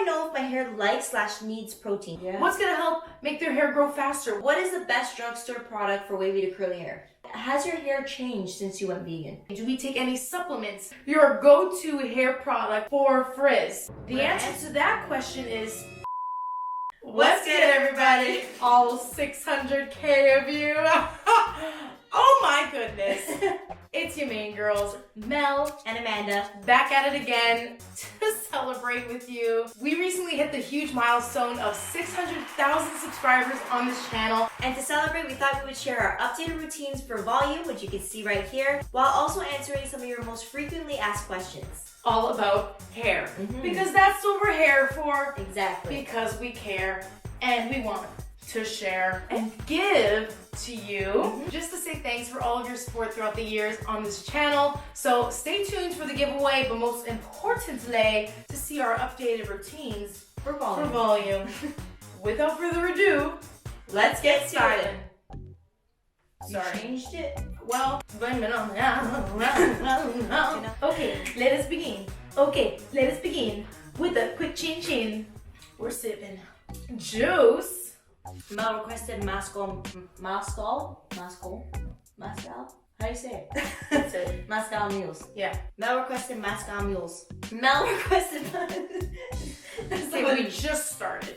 I know if my hair likes/needs protein? Yeah. What's gonna help make their hair grow faster? What is the best drugstore product for wavy to curly hair? Has your hair changed since you went vegan? Do we take any supplements? Your go-to hair product for frizz? The answer to that question is... What's good, everybody? All 600K of you. Oh my goodness. It's your main girls, Mel and Amanda, back at it again to celebrate with you. We recently hit the huge milestone of 600,000 subscribers on this channel. And to celebrate, we thought we would share our updated routines for volume, which you can see right here, while also answering some of your most frequently asked questions. All about hair. Because that's what we're here for. Exactly. Because we care and we want to share and give to you. Just to say thanks for all of your support throughout the years on this channel. So stay tuned for the giveaway, but most importantly, to see our updated routines for volume. Without further ado, let's get started. Sorry. Changed it? Well, blame it on that. Okay, let us begin. With a quick chin. We're sipping juice. Mel requested Moscow. How do you say it? That's it. Moscow mules. Yeah. Mel requested Moscow mules. Mel requested. Okay, we just started.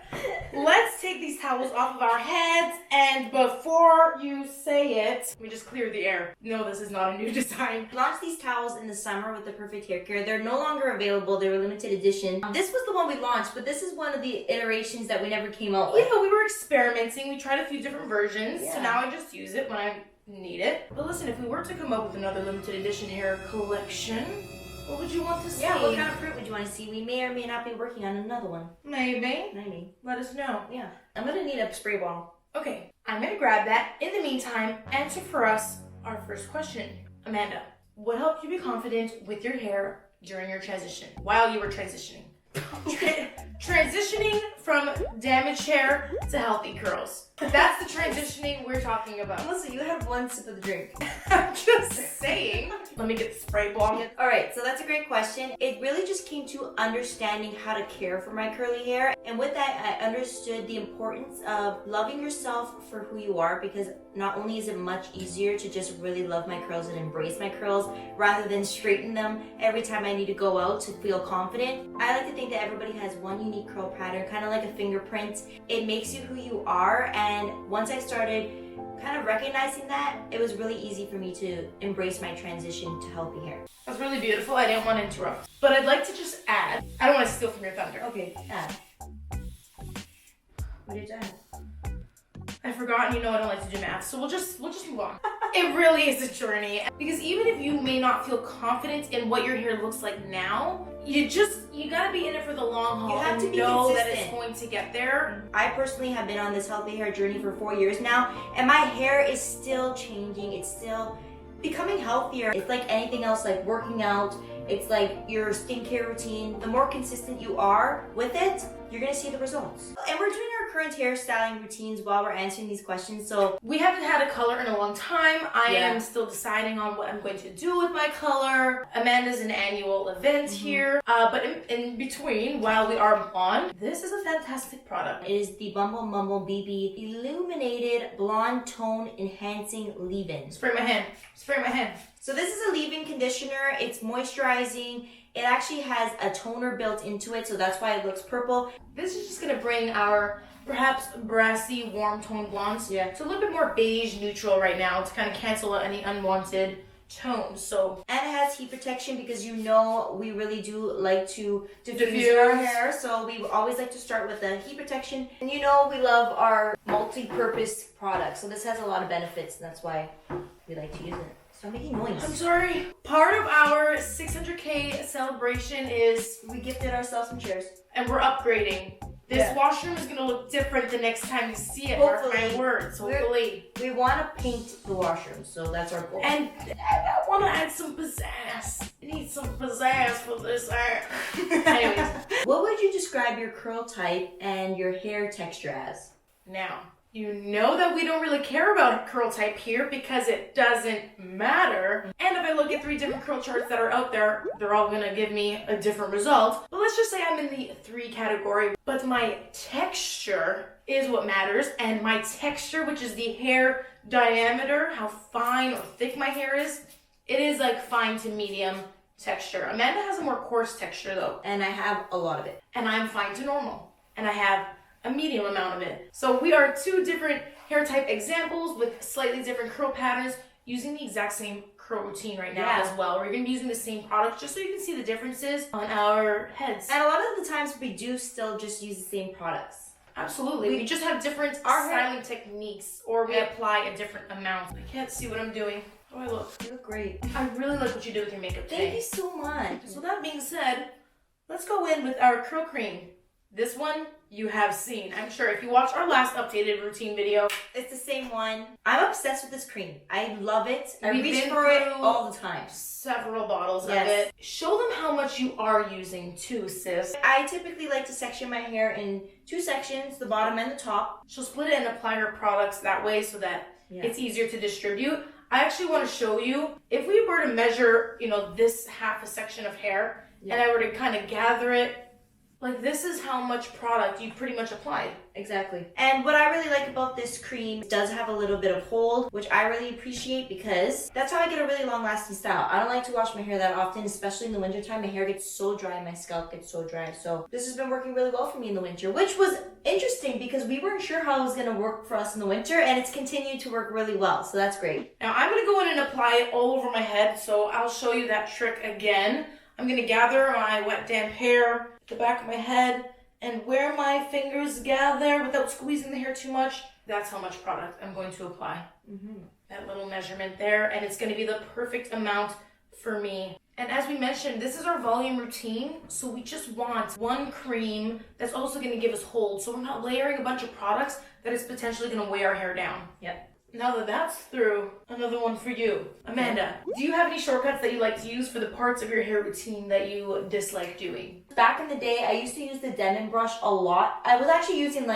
Let's take these towels off of our heads, and before you say it, let me just clear the air. No, this is not a new design. We launched these towels in the summer with the perfect hair care. They're no longer available. They were limited edition. This was the one we launched, but this is one of the iterations that we never came out with. Yeah, we were experimenting. We tried a few different versions, Yeah. so now I just use it when I need it. But listen, if we were to come up with another limited edition hair collection, what would you want to see? Yeah, what kind of fruit would you want to see? We may or may not be working on another one. Maybe. Let us know. Yeah. I'm gonna need a spray bottle. Okay, I'm gonna grab that. In the meantime, answer for us our first question. Amanda, what helped you be confident with your hair during your transition? While you were transitioning. Transitioning from damaged hair to healthy curls. That's the transitioning we're talking about. Listen, you had one sip of the drink. I'm just saying. Let me get the spray bottle. Alright, so that's a great question. It really just came to understanding how to care for my curly hair. And with that, I understood the importance of loving yourself for who you are, because not only is it much easier to just really love my curls and embrace my curls rather than straighten them every time I need to go out to feel confident. I like to think that everybody has one unique curl pattern, kind of like a fingerprint. It makes you who you are, and once I started kind of recognizing that, it was really easy for me to embrace my transition to healthy hair. That's really beautiful. I didn't want to interrupt. But I'd like to just add, I don't want to steal from your thunder. Okay, add. What did you add? I forgot, and you know I don't like to do math, so we'll just move on. It really is a journey, because even if you may not feel confident in what your hair looks like now, you gotta be in it for the long haul. You have to be know consistent. that it's going to get there. I personally have been on this healthy hair journey for 4 years now, and my hair is still changing. It's still becoming healthier. It's like anything else, like working out. It's like your skincare routine. The more consistent you are with it, you're gonna see the results. And we're doing our current hairstyling routines while we're answering these questions. So we haven't had a color in a long time. I am still deciding on what I'm going to do with my color. Amanda's an annual event here. But in between, while we are on, this is a fantastic product. It is the Bumble Bb.Illuminated Blonde Tone Enhancing Leave-In. Spray my hand. So this is a leave-in conditioner. It's moisturizing. It actually has a toner built into it, so that's why it looks purple. This is just gonna bring our perhaps brassy, warm tone blondes to a little bit more beige neutral right now to kind of cancel out any unwanted tones. So, and it has heat protection, because you know we really do like to diffuse our hair, so we always like to start with the heat protection. And you know we love our multi-purpose products, so this has a lot of benefits, and that's why we like to use it. Stop making noise. I'm sorry. Part of our 600K celebration is we gifted ourselves some chairs, and we're upgrading. This washroom is gonna look different the next time you see it. Hopefully. Mark my words. Hopefully. We want to paint the washroom, so that's our goal. And I want to add some pizzazz. I need some pizzazz for this hair. Anyways. What would you describe your curl type and your hair texture as? Now, You know that we don't really care about curl type here because it doesn't matter. And if I look at 3 different curl charts that are out there, they're all gonna give me a different result. But let's just say I'm in the 3 category, but my texture is what matters. And my texture, which is the hair diameter, how fine or thick my hair is, it is like fine to medium texture. Amanda has a more coarse texture though. And I have a lot of it. And I'm fine to normal. And I have a medium amount of it. So we are 2 different hair type examples with slightly different curl patterns using the exact same curl routine right now as well. We're gonna be using the same product just so you can see the differences on our heads. And a lot of the times we do still just use the same products. Absolutely. We just have different styling techniques, or we apply a different amount. I can't see what I'm doing. How do I look? You look great. I really like what you do with your makeup today. Thank you so much. So that being said, let's go in with our curl cream. This one you have seen. I'm sure if you watched our last updated routine video. It's the same one. I'm obsessed with this cream. I love it. I We've reach been for it through all the time. Several bottles of it. Show them how much you are using too, sis. I typically like to section my hair in 2 sections, the bottom and the top. She'll split it and apply her products that way so that it's easier to distribute. I actually want to show you, if we were to measure, this half a section of hair, and I were to kind of gather it, like this is how much product you pretty much applied. Exactly. And what I really like about this cream, it does have a little bit of hold, which I really appreciate because that's how I get a really long lasting style. I don't like to wash my hair that often, especially in the wintertime. My hair gets so dry, my scalp gets so dry. So this has been working really well for me in the winter, which was interesting because we weren't sure how it was going to work for us in the winter, and it's continued to work really well. So that's great. Now I'm going to go in and apply it all over my head. So I'll show you that trick again. I'm going to gather my wet damp hair at the back of my head, and where my fingers gather without squeezing the hair too much, that's how much product I'm going to apply. That little measurement there, and it's going to be the perfect amount for me. And as we mentioned, this is our volume routine, so we just want one cream that's also going to give us hold, so we're not layering a bunch of products that is potentially going to weigh our hair down. Yep. Now that that's through, another one for you. Amanda, do you have any shortcuts that you like to use for the parts of your hair routine that you dislike doing? Back in the day, I used to use the Denim brush a lot. I was actually using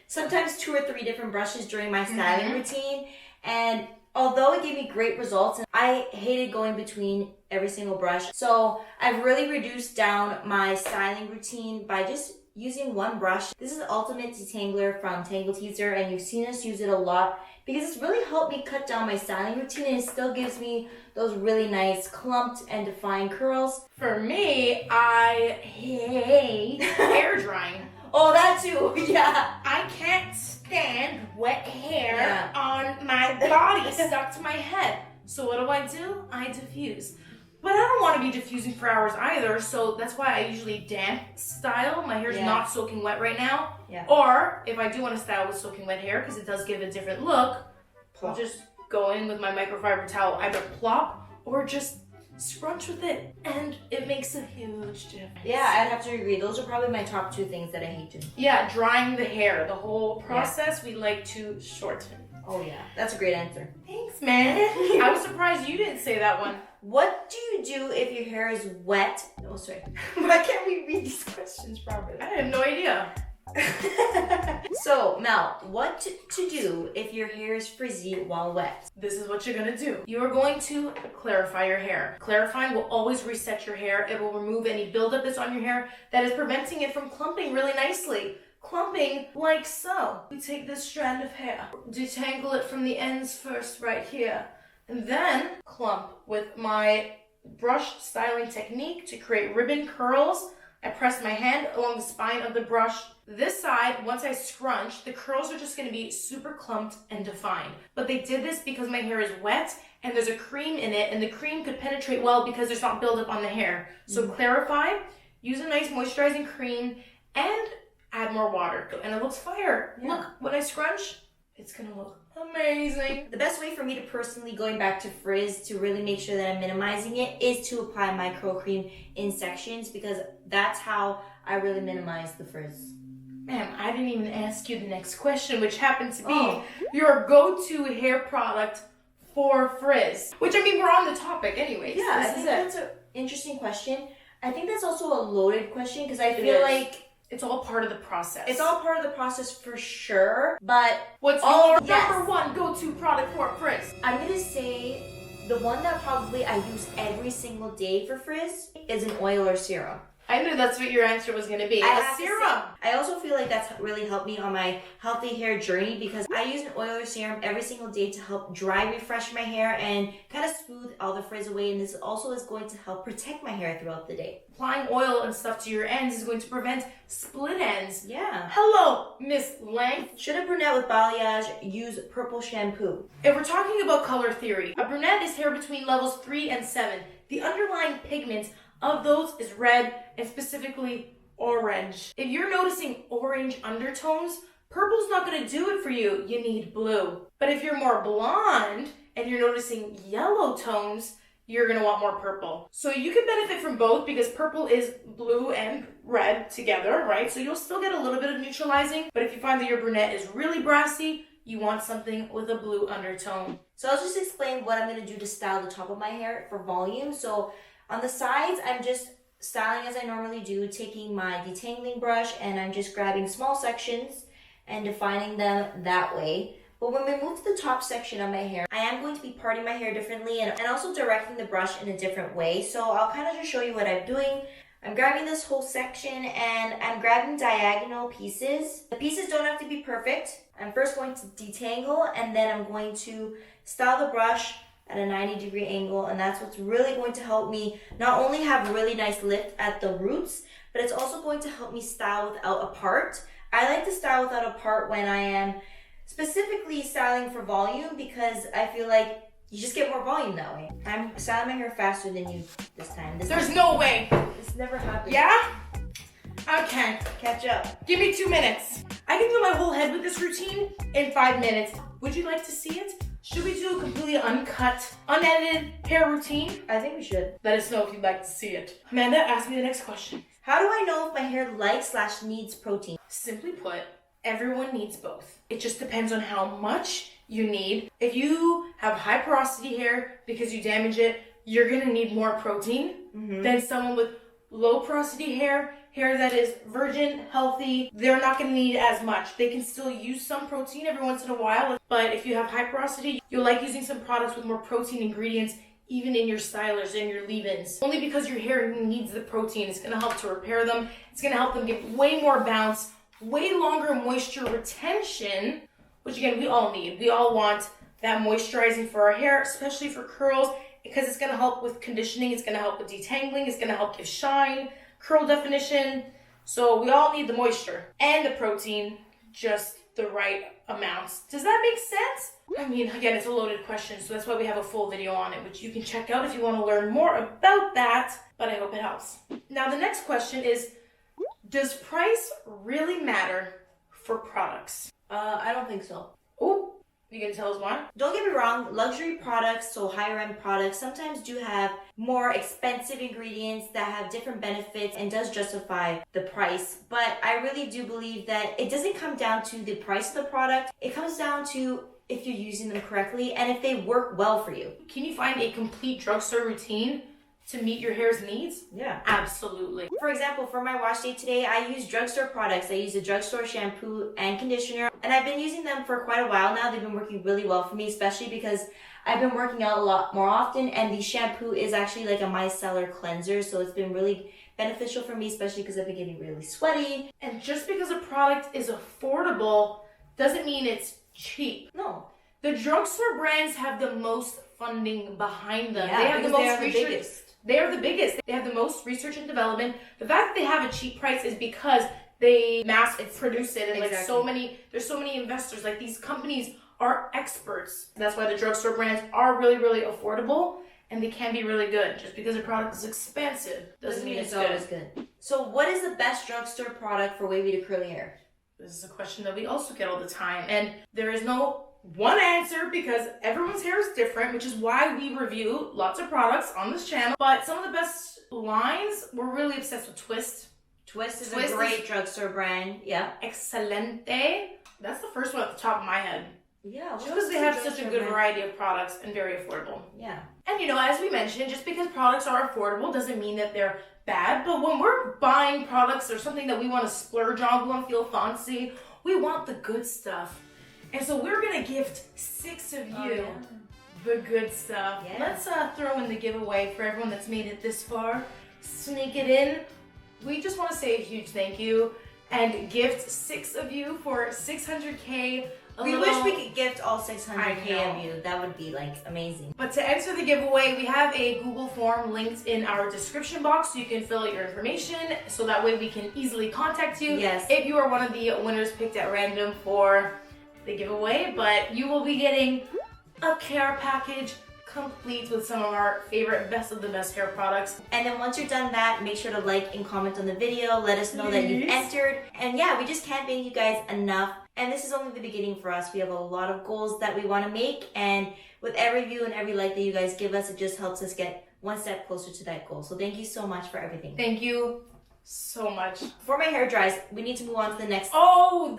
sometimes 2 or 3 different brushes during my styling routine. And although it gave me great results, I hated going between every single brush. So I've really reduced down my styling routine by just using one brush. This is the Ultimate Detangler from Tangle Teezer, and you've seen us use it a lot because it's really helped me cut down my styling routine, and it still gives me those really nice clumped and defined curls. For me, I hate hair drying. Oh, that too, yeah. I can't stand wet hair on my body stuck to my head. So what do? I diffuse. But I don't want to be diffusing for hours either, so that's why I usually damp style. My hair's not soaking wet right now. Yeah. Or if I do want to style with soaking wet hair, because it does give a different look, I'll just go in with my microfiber towel, either plop or just scrunch with it, and it makes a huge difference. Yeah, I'd have to agree. Those are probably my top 2 things that I hate doing. Yeah, drying the hair. The whole process we like to shorten. Oh yeah, that's a great answer. Thanks, man. I was surprised you didn't say that one. What do you do if your hair is wet? Oh, sorry. Why can't we read these questions properly? I have no idea. So, Mel, what to do if your hair is frizzy while wet? This is what you're gonna do. You are going to clarify your hair. Clarifying will always reset your hair. It will remove any buildup that's on your hair that is preventing it from clumping really nicely. Clumping like so. We take this strand of hair, detangle it from the ends first right here, and then clump with my brush styling technique to create ribbon curls. I press my hand along the spine of the brush. This side, once I scrunch, the curls are just going to be super clumped and defined. But they did this because my hair is wet and there's a cream in it, and the cream could penetrate well because there's not buildup on the hair. So clarify, use a nice moisturizing cream, and add more water. And it looks fire. Look, when I scrunch, it's going to look amazing. The best way for me to personally, going back to frizz, to really make sure that I'm minimizing it is to apply my curl cream in sections, because that's how I really minimize the frizz. Ma'am, I didn't even ask you the next question, which happened to be your go-to hair product for frizz. Which, I mean, we're on the topic anyways. Yeah, I think that's an interesting question. I think that's also a loaded question, because I feel like It's all part of the process. It's all part of the process for sure, but what's your number one go-to product for frizz? I'm gonna say the one that probably I use every single day for frizz is an oil or serum. I knew that's what your answer was going to be. A serum. I also feel like that's really helped me on my healthy hair journey because I use an oil or serum every single day to help dry refresh my hair and kind of smooth all the frizz away. And this also is going to help protect my hair throughout the day. Applying oil and stuff to your ends is going to prevent split ends. Yeah. Hello, Miss Length. Should a brunette with balayage use purple shampoo? If we're talking about color theory, a brunette is hair between levels 3 and 7. The underlying pigment of those is red and specifically orange. If you're noticing orange undertones, purple's not going to do it for you. You need blue. But if you're more blonde and you're noticing yellow tones, you're going to want more purple. So you can benefit from both because purple is blue and red together, right? So you'll still get a little bit of neutralizing. But if you find that your brunette is really brassy, you want something with a blue undertone. So I'll just explain what I'm going to do to style the top of my hair for volume. So on the sides, I'm just styling as I normally do, taking my detangling brush and I'm just grabbing small sections and defining them that way. But when we move to the top section of my hair, I am going to be parting my hair differently and also directing the brush in a different way. So I'll kind of just show you what I'm doing. I'm grabbing this whole section and I'm grabbing diagonal pieces. The pieces don't have to be perfect. I'm first going to detangle and then I'm going to style the brush at a 90-degree angle, and that's what's really going to help me not only have really nice lift at the roots, but it's also going to help me style without a part. I like to style without a part when I am specifically styling for volume because I feel like you just get more volume that way. I'm styling my hair faster than you this time. There's no way. This never happened. Yeah? Okay. Catch up. Give me 2 minutes. I can do my whole head with this routine in 5 minutes. Would you like to see it? Should we do a completely uncut, unedited hair routine? I think we should. Let us know if you'd like to see it. Amanda, ask me the next question. How do I know if my hair likes/needs protein? Simply put, everyone needs both. It just depends on how much you need. If you have high porosity hair because you damage it, you're gonna need more protein than someone with low porosity hair that is virgin, healthy. They're not gonna need as much. They can still use some protein every once in a while, but if you have high porosity, you'll like using some products with more protein ingredients even in your stylers and your leave-ins. Only because your hair needs the protein. It's gonna help to repair them. It's gonna help them get way more bounce, way longer moisture retention, which again, we all need. We all want that moisturizing for our hair, especially for curls, because it's gonna help with conditioning, it's gonna help with detangling, it's gonna help give shine, curl definition. So we all need the moisture and the protein, just the right amounts. Does that make sense? I mean, again, it's a loaded question, so that's why we have a full video on it, which you can check out if you want to learn more about that, but I hope it helps. Now, the next question is, does price really matter for products? I don't think so. Oh, you gonna tell us why? Don't get me wrong, luxury products, so higher end products, sometimes do have more expensive ingredients that have different benefits and does justify the price. But I really do believe that it doesn't come down to the price of the product. It comes down to if you're using them correctly and if they work well for you. Can you find a complete drugstore routine to meet your hair's needs? Yeah. Absolutely. For example, for my wash day today, I use drugstore products. I use a drugstore shampoo and conditioner, and I've been using them for quite a while now. They've been working really well for me, especially because I've been working out a lot more often, and the shampoo is actually like a micellar cleanser, so it's been really beneficial for me, especially because I've been getting really sweaty. And just because a product is affordable doesn't mean it's cheap. No. The drugstore brands have the most funding behind them. Yeah, they have the most research. Biggest. They are the biggest. They have the most research and development. The fact that they have a cheap price is because they mass produce it, and exactly. there's so many investors. Like, these companies are experts. That's why the drugstore brands are really, really affordable, and they can be really good. Just because a product is expensive doesn't mean it's always good. So what is the best drugstore product for wavy to curly hair? This is a question that we also get all the time, and there is no one answer because everyone's hair is different, which is why we review lots of products on this channel. But some of the best lines, we're really obsessed with Twist. Twist is a great drugstore brand. Yeah. Excelente. That's the first one at the top of my head. Yeah. Just because they have such a good variety of products and very affordable. Yeah. And as we mentioned, just because products are affordable doesn't mean that they're bad. But when we're buying products or something that we want to splurge on, we want to feel fancy, we want the good stuff. And so we're going to gift 6 of you the good stuff. Yeah. Let's throw in the giveaway for everyone that's made it this far. Sneak it in. We just want to say a huge thank you and gift 6 of you for 600K. We wish we could gift all 600K of you. That would be amazing. But to enter the giveaway, we have a Google form linked in our description box so you can fill out your information so that way we can easily contact you. Yes. If you are one of the winners picked at random for the giveaway, but you will be getting a care package complete with some of our favorite best of the best hair products. And then once you're done that, make sure to like and comment on the video. Let us know that you've entered. And yeah, we just can't thank you guys enough. And this is only the beginning for us. We have a lot of goals that we want to make. And with every view and every like that you guys give us, it just helps us get one step closer to that goal. So thank you so much for everything. Thank you so much. Before my hair dries, we need to move on to the next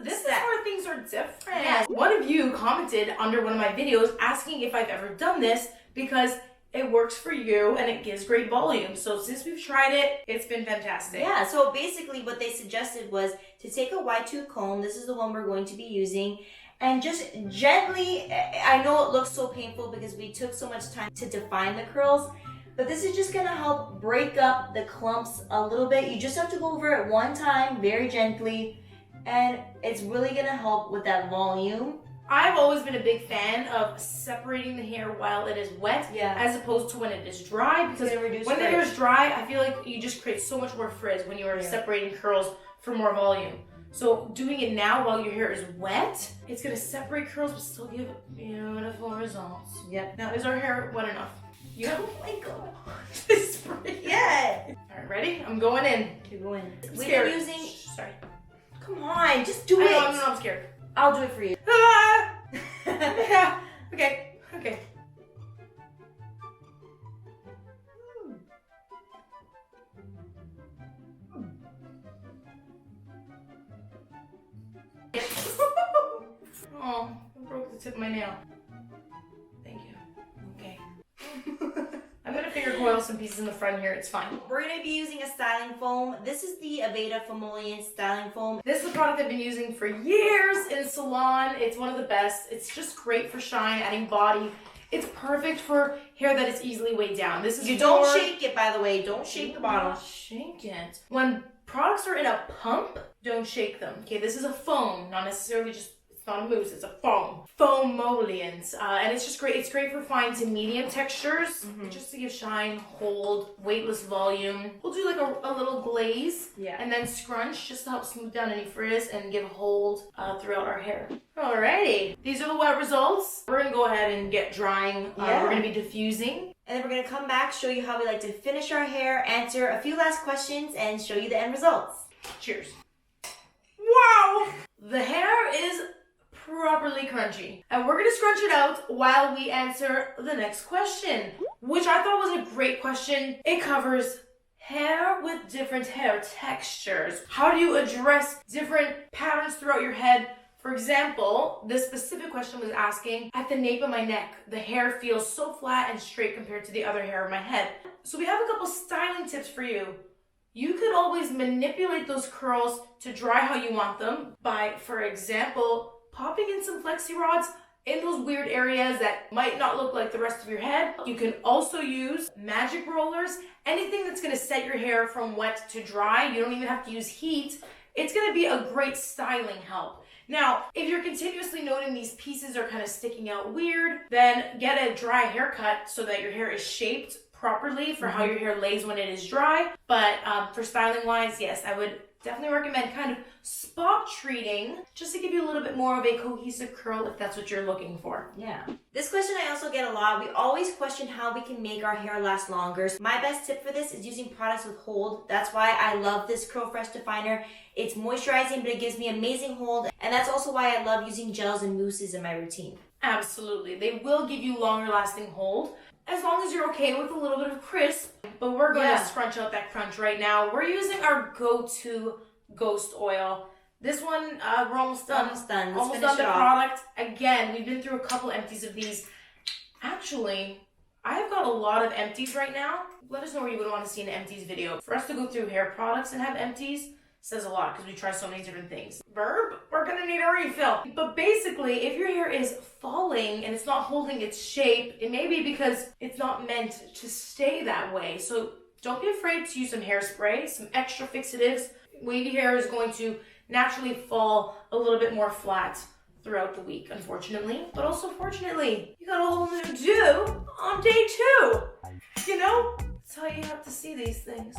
this is where things are different. Yes. One of you commented under one of my videos asking if I've ever done this because it works for you and it gives great volume. So since we've tried it, it's been fantastic. Yeah, so basically what they suggested was to take a wide tooth comb. This is the one we're going to be using. And just gently, I know it looks so painful because we took so much time to define the curls, but this is just gonna help break up the clumps a little bit. You just have to go over it one time, very gently, and it's really gonna help with that volume. I've always been a big fan of separating the hair while it is wet as opposed to when it is dry, because when the hair is dry, I feel like you just create so much more frizz when you are separating curls for more volume. So doing it now while your hair is wet, it's going to separate curls but still give beautiful results. Yep. Now, is our hair wet enough? Oh my god. Yeah. All right, ready? I'm going in. Keep going. We've been using... Sorry. Come on, just do it. No, I'm scared. I'll do it for you. Yeah. Okay. Oh, I broke the tip of my nail. Thank you. Okay. I'm gonna finger coil some pieces in the front here. It's fine. We're gonna be using a styling foam. This is the Aveda phomollient styling foam. This is a product I've been using for years in salon. It's one of the best. It's just great for shine, adding body. It's perfect for hair that is easily weighed down. This is don't shake it, by the way. Don't shake the bottle. Shake it. When products are in a pump, don't shake them. Okay, this is a foam, not necessarily just. It's not a mousse, it's a foam. Phomollient. And it's just great. It's great for fine to medium textures. Just to give shine, hold, weightless volume. We'll do like a little glaze. Yeah. And then scrunch just to help smooth down any frizz and give a hold throughout our hair. Alrighty. These are the wet results. We're going to go ahead and get drying. We're going to be diffusing. And then we're going to come back, show you how we like to finish our hair, answer a few last questions, and show you the end results. Cheers. Wow! The hair is properly crunchy. And we're gonna scrunch it out while we answer the next question, which I thought was a great question. It covers hair with different hair textures. How do you address different patterns throughout your head? For example, this specific question was asking, at the nape of my neck, the hair feels so flat and straight compared to the other hair of my head. So we have a couple styling tips for you. You could always manipulate those curls to dry how you want them by, for example, popping in some flexi rods in those weird areas that might not look like the rest of your head. You can also use magic rollers, anything that's going to set your hair from wet to dry. You don't even have to use heat. It's going to be a great styling help. Now, if you're continuously noting these pieces are kind of sticking out weird, then get a dry haircut so that your hair is shaped properly for how your hair lays when it is dry. But for styling wise, yes, I would definitely recommend kind of spot treating just to give you a little bit more of a cohesive curl if that's what you're looking for. Yeah. This question I also get a lot. We always question how we can make our hair last longer. So my best tip for this is using products with hold. That's why I love this Curl Fresh Definer. It's moisturizing, but it gives me amazing hold. And that's also why I love using gels and mousses in my routine. Absolutely. They will give you longer lasting hold, as long as you're okay with a little bit of crisp. But we're going to scrunch out that crunch right now. We're using our go-to Ghost Oil. This one, we're almost done. Almost done. Almost done the product. Again, we've been through a couple empties of these. Actually, I have got a lot of empties right now. Let us know where you would want to see an empties video. For us to go through hair products and have empties says a lot because we try so many different things. Verb, we're gonna need a refill. But basically, if your hair is falling and it's not holding its shape, it may be because it's not meant to stay that way. So don't be afraid to use some hairspray, some extra fixatives. Wavy hair is going to naturally fall a little bit more flat throughout the week, unfortunately. But also fortunately, you got a whole new do on day 2. You know? That's how you have to see these things.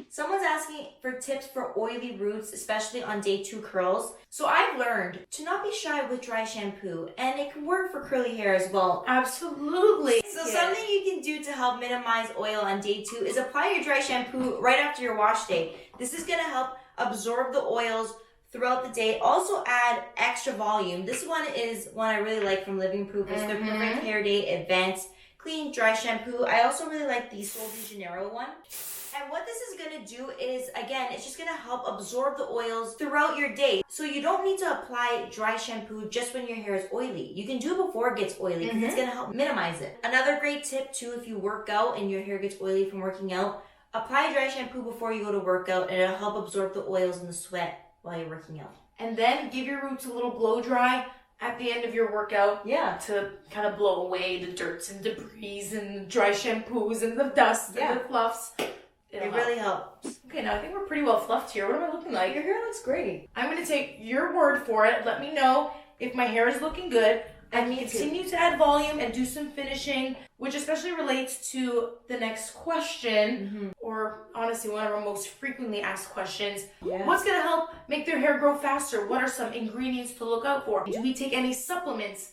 Someone's asking for tips for oily roots, especially on day 2 curls. So I've learned to not be shy with dry shampoo, and it can work for curly hair as well. Absolutely. So something you can do to help minimize oil on day 2 is apply your dry shampoo right after your wash day. This is gonna help absorb the oils throughout the day. Also add extra volume. This one is one I really like from Living Proof. It's their Perfect Hair Day Advanced Clean Dry Shampoo. I also really like the Sol de Janeiro one. And what this is going to do is, again, it's just going to help absorb the oils throughout your day. So you don't need to apply dry shampoo just when your hair is oily. You can do it before it gets oily because it's going to help minimize it. Another great tip too, if you work out and your hair gets oily from working out, apply dry shampoo before you go to workout and it'll help absorb the oils and the sweat while you're working out. And then give your roots a little blow dry at the end of your workout, to kind of blow away the dirts and debris and dry shampoos and the dust and the fluffs. It really helps. Okay, now I think we're pretty well fluffed here. What am I looking like? Your hair looks great. I'm going to take your word for it. Let me know if my hair is looking good. And continue to add volume and do some finishing, which especially relates to the next question, or honestly one of our most frequently asked questions. What's going to help make their hair grow faster? What are some ingredients to look out for? Do we take any supplements?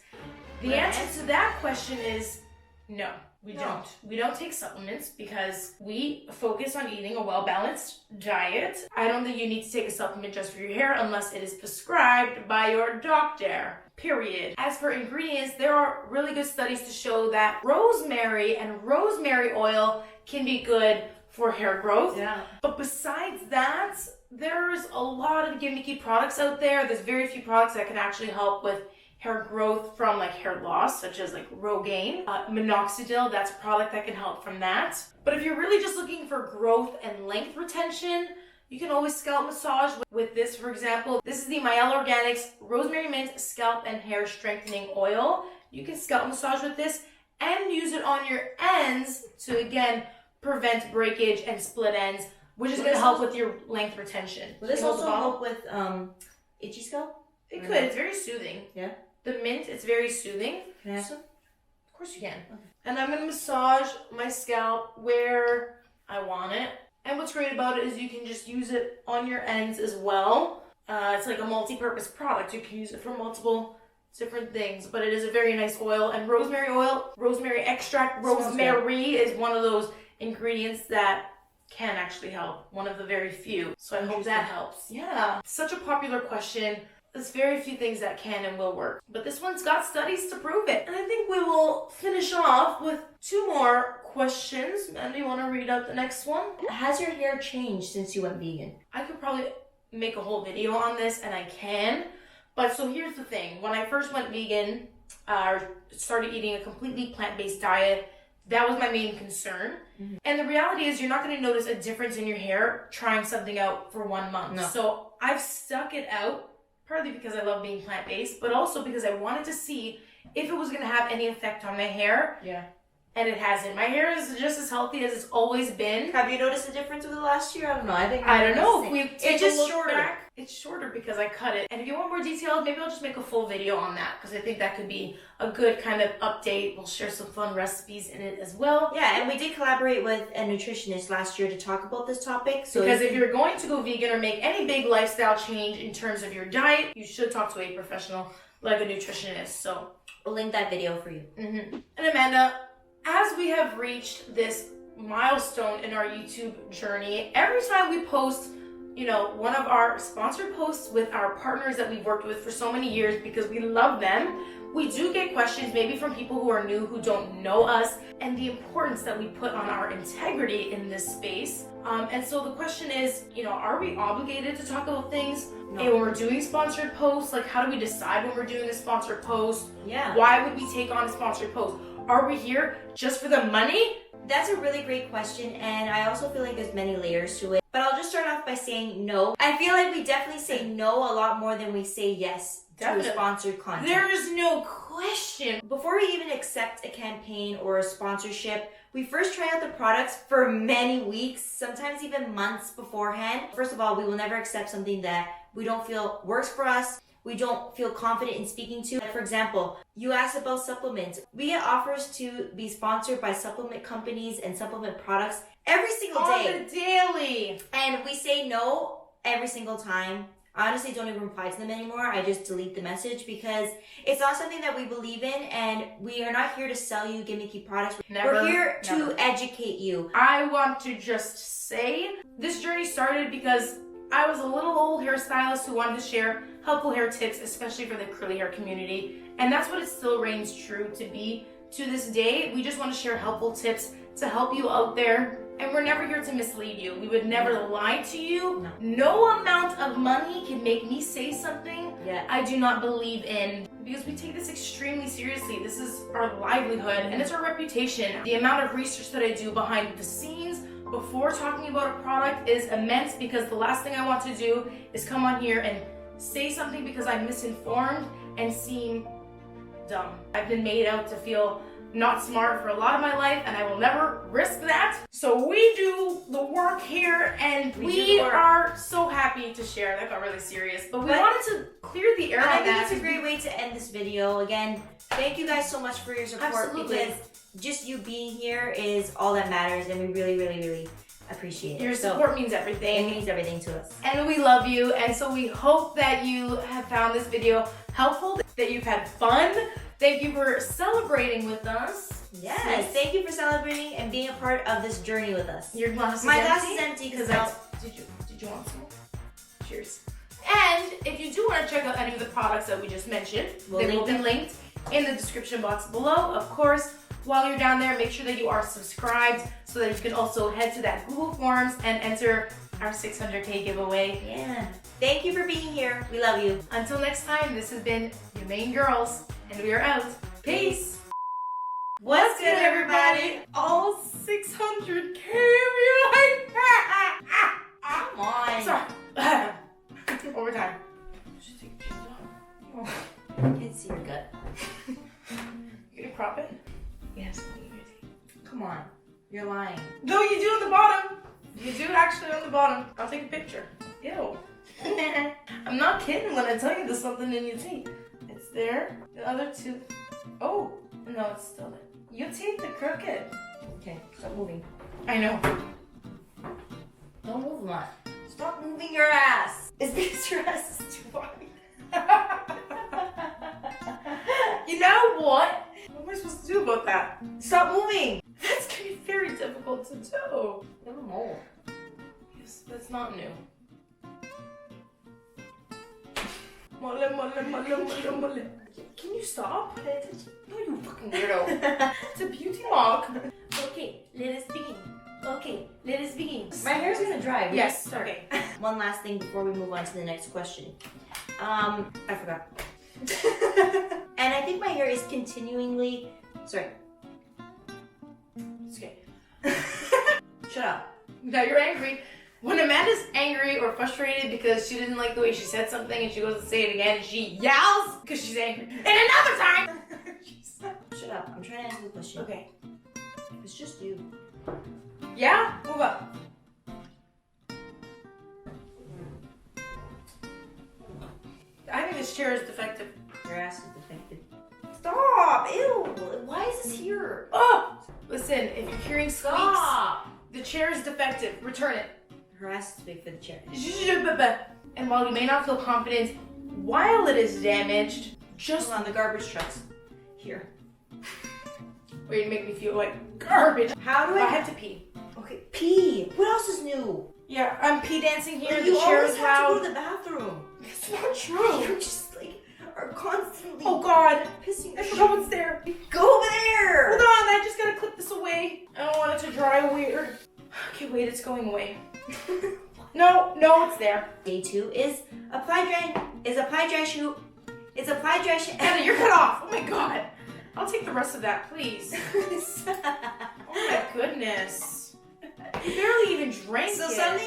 The answer to that question is no. We don't. We don't take supplements because we focus on eating a well-balanced diet. I don't think you need to take a supplement just for your hair unless it is prescribed by your doctor, period. As for ingredients, there are really good studies to show that rosemary and rosemary oil can be good for hair growth. But besides that, there's a lot of gimmicky products out there. There's very few products that can actually help with hair growth from like hair loss, such as like Rogaine. Minoxidil, that's a product that can help from that. But if you're really just looking for growth and length retention, you can always scalp massage with this, for example. This is the Mielle Organics Rosemary Mint Scalp and Hair Strengthening Oil. You can scalp massage with this and use it on your ends to, again, prevent breakage and split ends, which is going to help with your length retention. Will this also help with itchy scalp? It could. It's very soothing. Yeah. The mint, it's very soothing. Can I have some? Of course you can. Okay. And I'm going to massage my scalp where I want it. And what's great about it is you can just use it on your ends as well. It's like a multi-purpose product. You can use it for multiple different things. But it is a very nice oil. And rosemary oil, rosemary extract, rosemary is one of those ingredients that can actually help. One of the very few. So I hope that helps. Yeah. Such a popular question. There's very few things that can and will work. But this one's got studies to prove it. And I think we will finish off with 2 more questions. Mandy, you want to read out the next one? Has your hair changed since you went vegan? I could probably make a whole video on this, and I can. But so here's the thing. When I first went vegan, started eating a completely plant-based diet, that was my main concern. And the reality is you're not going to notice a difference in your hair trying something out for 1 month. No. So I've stuck it out. Partly because I love being plant-based, but also because I wanted to see if it was going to have any effect on my hair. Yeah. And it hasn't. My hair is just as healthy as it's always been. Have you noticed a difference over the last year? I don't know. I don't know. If we take a look back, it's shorter because I cut it. And if you want more details, maybe I'll just make a full video on that because I think that could be a good kind of update. We'll share some fun recipes in it as well. Yeah, and we did collaborate with a nutritionist last year to talk about this topic. So because if you're going to go vegan or make any big lifestyle change in terms of your diet, you should talk to a professional like a nutritionist. So we'll link that video for you. And Amanda, as we have reached this milestone in our YouTube journey, every time we post, one of our sponsored posts with our partners that we've worked with for so many years because we love them, we do get questions maybe from people who are new, who don't know us, and the importance that we put on our integrity in this space. And so the question is, are we obligated to talk about things? No. And when we're doing sponsored posts, like how do we decide when we're doing a sponsored post? Yeah. Why would we take on a sponsored post? Are we here just for the money? That's a really great question, and I also feel like there's many layers to it. But I'll just start off by saying no. I feel like we definitely say no a lot more than we say yes to sponsored content. There is no question. Before we even accept a campaign or a sponsorship, we first try out the products for many weeks, sometimes even months beforehand. First of all, we will never accept something that we don't feel works for us, we don't feel confident in speaking to. For example, you asked about supplements. We get offers to be sponsored by supplement companies and supplement products every single day. On the daily. And we say no every single time. I honestly don't even reply to them anymore. I just delete the message because it's not something that we believe in, and we are not here to sell you gimmicky products. We're here to educate you. I want to just say this journey started because I was a little old hairstylist who wanted to share helpful hair tips, especially for the curly hair community. And that's what it still reigns true to be to this day. We just want to share helpful tips to help you out there. And we're never here to mislead you. We would never lie to you. No amount of money can make me say something I do not believe in, because we take this extremely seriously. This is our livelihood and it's our reputation. The amount of research that I do behind the scenes before talking about a product is immense, because the last thing I want to do is come on here and say something because I'm misinformed and seem dumb. I've been made out to feel not smart for a lot of my life, and I will never risk that. So we do the work here, and we are so happy to share. That got really serious, but we wanted to clear the air on that. I think it's a great way to end this video. Again, thank you guys so much for your support, because just you being here is all that matters, and we really, really, really appreciate it. Your support means everything. It means everything to us. And we love you, and so we hope that you have found this video helpful, that you've had fun. Thank you for celebrating with us. Yes, thank you for celebrating and being a part of this journey with us. Your glass is My empty? glass is empty because Did you want some? Cheers. And if you do want to check out any of the products that we just mentioned, they will be linked in the description box below. Of course, while you're down there, make sure that you are subscribed so that you can also head to that Google Forms and enter our 600K giveaway. Yeah. Thank you for being here. We love you. Until next time, this has been your main girls, and we are out. Peace. What's good, everybody? All 600K of you. Come on. Sorry. Overtime. Just take your shoes off. I can see your gut. You gonna crop it? Yes. Come on. You're lying. No, you do on the bottom. You do actually on the bottom. I'll take a picture. Ew. I'm not kidding when I tell you there's something in your teeth. It's there. The other tooth. Oh, no, it's still there. Your teeth are crooked. Okay, stop moving. I know. Don't move much. Stop moving your ass. It's because your ass is too wide. You know what? What am I supposed to do about that? Stop moving. That's going to be very difficult to do. You have a mole. Yes, that's not new. Mole. Can you stop? No, you fucking weirdo. It's a beauty mark. Okay, let us begin. My hair's gonna dry. Yes, sorry. One last thing before we move on to the next question. I forgot. And I think my hair is continually... Sorry. It's okay. Shut up. Now you're angry. When Amanda's angry or frustrated because she didn't like the way she said something and she goes to say it again and she yells because she's angry. And another time! Shut up. I'm trying to answer the question. Okay. It's just you. Yeah? Move up. I think this chair is defective. Your ass is defective. Stop! Ew! Why is this here? Oh! Listen, if you're hearing squeaks, Stop! the chair is defective. Return it. Her ass is big for the chair. And while you may not feel confident while it is damaged, just on the garbage trucks. Here. Wait, you make me feel like garbage. How do I have to pee. Okay, pee. What else is new? Yeah, I'm pee dancing here. You the chair always is have loud. to go to the bathroom. It's not true. You just like are constantly. Oh God, pissing. I forgot what's there. Go over there. Hold on, I just gotta clip this away. I don't want it to dry weird. Okay, wait, it's going away. No, it's there. Day 2 is apply dry. Is apply dry shoe. It's apply dry. Heather, you're cut off. Oh my God. I'll take the rest of that, please. Oh my goodness. You barely even drank So it. something